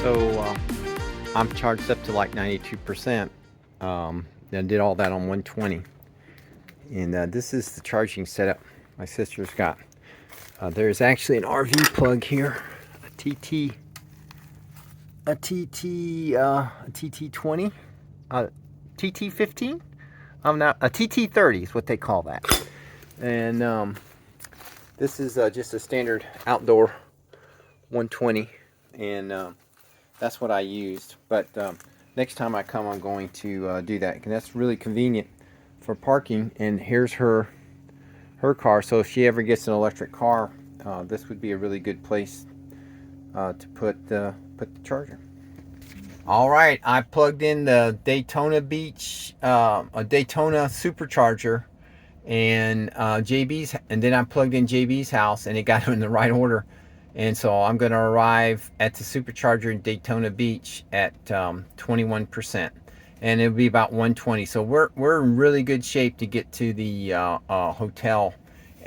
So I'm charged up to like 92%. I did all that on 120. And this is the charging setup my sister's got. There's actually an RV plug here, a TT20, TT15. I'm not a TT30 is what they call that. And this is just a standard outdoor 120, and that's what I used. But next time I come, I'm going to do that, and that's really convenient for parking. And here's her car, so if she ever gets an electric car, this would be a really good place to put the charger. All right, I plugged in the Daytona Beach, a Daytona supercharger, and JB's, and then I plugged in JB's house, and it got in the right order. And so I'm going to arrive at the supercharger in Daytona Beach at 21%, and it'll be about 120. So we're in really good shape to get to the hotel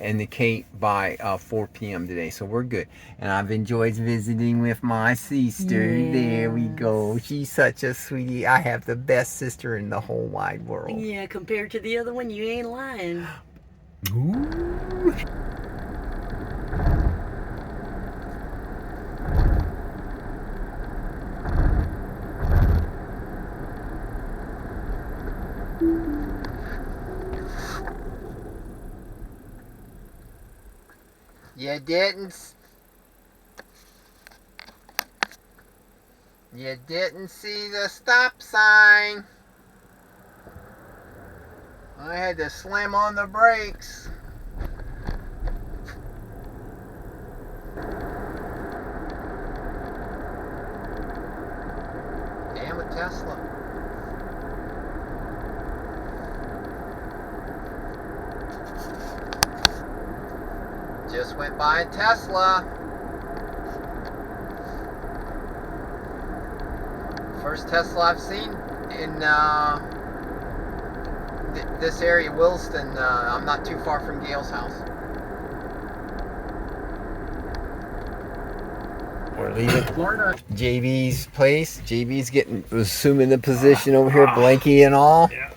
in the Cape by 4 p.m. today. So we're good. And I've enjoyed visiting with my sister. Yes. There we go. She's such a sweetie. I have the best sister in the whole wide world. Yeah, compared to the other one, you ain't lying. Ooh. You didn't see the stop sign. I had to slam on the brakes. Damn a Tesla. Just went by a Tesla. First Tesla I've seen in this area, Williston. I'm not too far from Gail's house. We're leaving Florida. JB's place. JB's assuming the position over here, blankie and all. Yeah.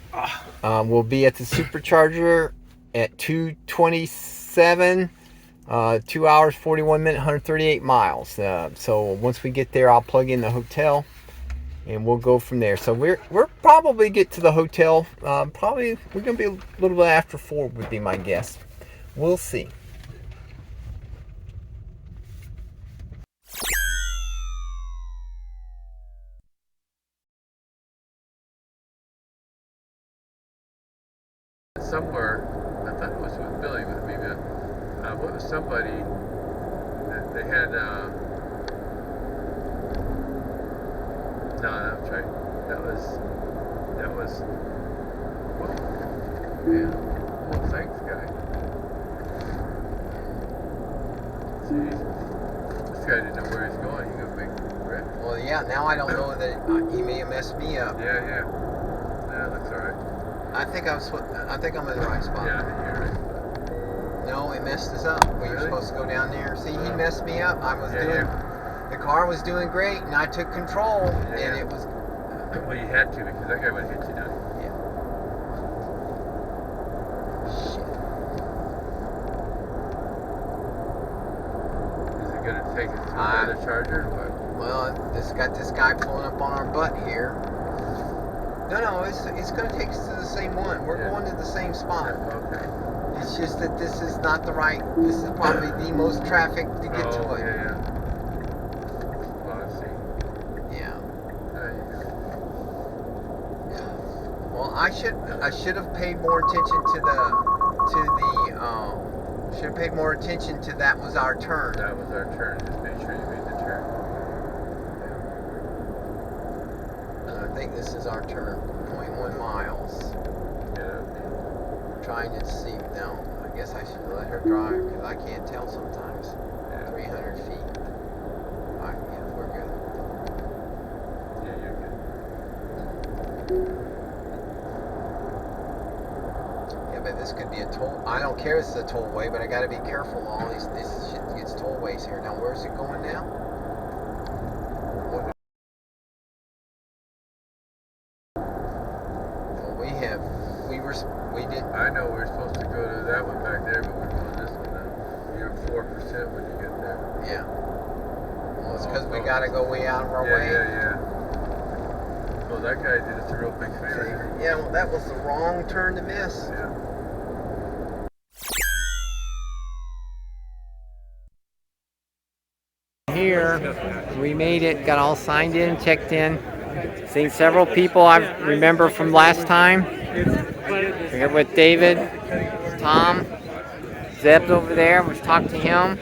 We'll be at the supercharger at 2:27. 2 hours, 41 minutes, 138 miles. So once we get there, I'll plug in the hotel, and we'll go from there. So we're probably get to the hotel. Probably we're gonna be a little bit after 4 would be my guess. We'll see. Somewhere, I thought it was with Billy, but maybe what was somebody that they had. No, that's right. That was. Well, yeah. Well, thanks, guy. Jeez, this guy didn't know where he's going. He got big red. Well, yeah. Now I don't know that he may have messed me up. Yeah. That's all right. I think I'm in the right spot. Yeah, I think you're right. No, it messed us up. We were supposed to go down there. See, he messed me up. The car was doing great, and I took control, and it was. Well, you had to, because that guy would hit you down. Yeah. Shit. Is it gonna take us to another charger, or what? Well, this guy pulling up on our butt here. No, it's gonna take us to the same one. We're going to the same spot. Okay. It's just that this is not the right. This is probably the most traffic to get to it. Yeah. Well, I see. Yeah. There you go. Well, I should have paid more attention to should have paid more attention to that was our turn. That was our turn. Just make sure you made the turn. And I think this is our turn. 0.1 miles. Yeah. Trying to see now. I guess I should let her drive because I can't tell sometimes. Yeah. 300 feet. All right, yeah, we're good. Yeah, you're good. Yeah, but this could be a toll. I don't care if it's a tollway, but I got to be careful. All this shit gets tollways here. Now, where's it going now? did. I know we're supposed to go to that one back there, but we're going this one now. You're 4% when you get there. Yeah. Well, it's because we got to go way out of our way. Yeah. Well, that guy did us a real big favor. Yeah, well, that was the wrong turn to miss. Yeah. Here, we made it, got all signed in, checked in. Seen several people I remember from last time. We're here with David, Tom, Zeb's over there. We've talked to him.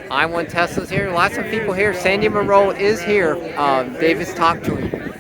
I1 Tesla's here. Lots of people here. Sandy Monroe is here. David's talked to him.